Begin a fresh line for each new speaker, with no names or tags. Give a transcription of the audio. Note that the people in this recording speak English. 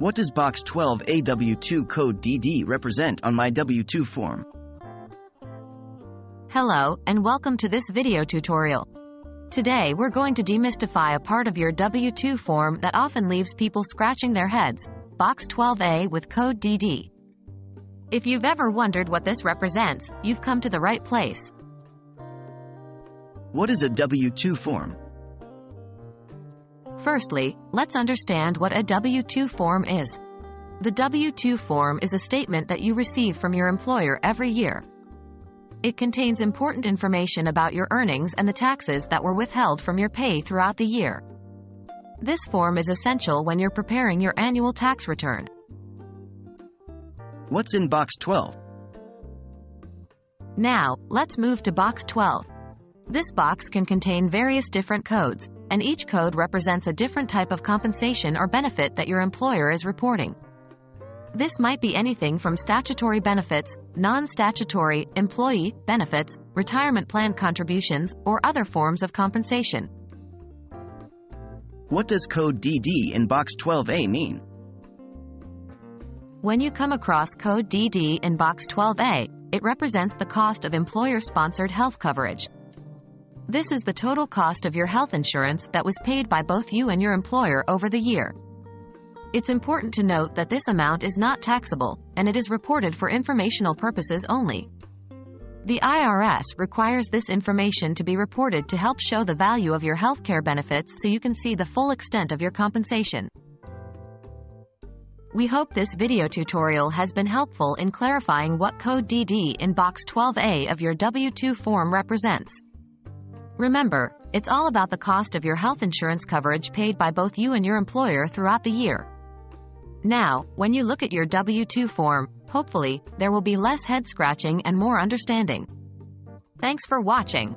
What does Box 12A W-2 code DD represent on my W-2 form?
Hello, and welcome to this video tutorial. Today we're going to demystify a part of your W-2 form that often leaves people scratching their heads, Box 12A with code DD. If you've ever wondered what this represents, you've come to the right place.
What is a W-2 form?
Firstly, let's understand what a W-2 form is. The W-2 form is a statement that you receive from your employer every year. It contains important information about your earnings and the taxes that were withheld from your pay throughout the year. This form is essential when you're preparing your annual tax return.
What's in Box 12?
Now, let's move to Box 12. This box can contain various different codes, and each code represents a different type of compensation or benefit that your employer is reporting. This might be anything from statutory benefits, non-statutory, employee benefits, retirement plan contributions, or other forms of compensation.
What does code DD in Box 12A mean?
When you come across code DD in Box 12A, it represents the cost of employer-sponsored health coverage. This is the total cost of your health insurance that was paid by both you and your employer over the year. It's important to note that this amount is not taxable, and it is reported for informational purposes only. The IRS requires this information to be reported to help show the value of your healthcare benefits so you can see the full extent of your compensation. We hope this video tutorial has been helpful in clarifying what code DD in Box 12A of your W-2 form represents. Remember, it's all about the cost of your health insurance coverage paid by both you and your employer throughout the year. Now, when you look at your W-2 form, hopefully, there will be less head scratching and more understanding. Thanks for watching.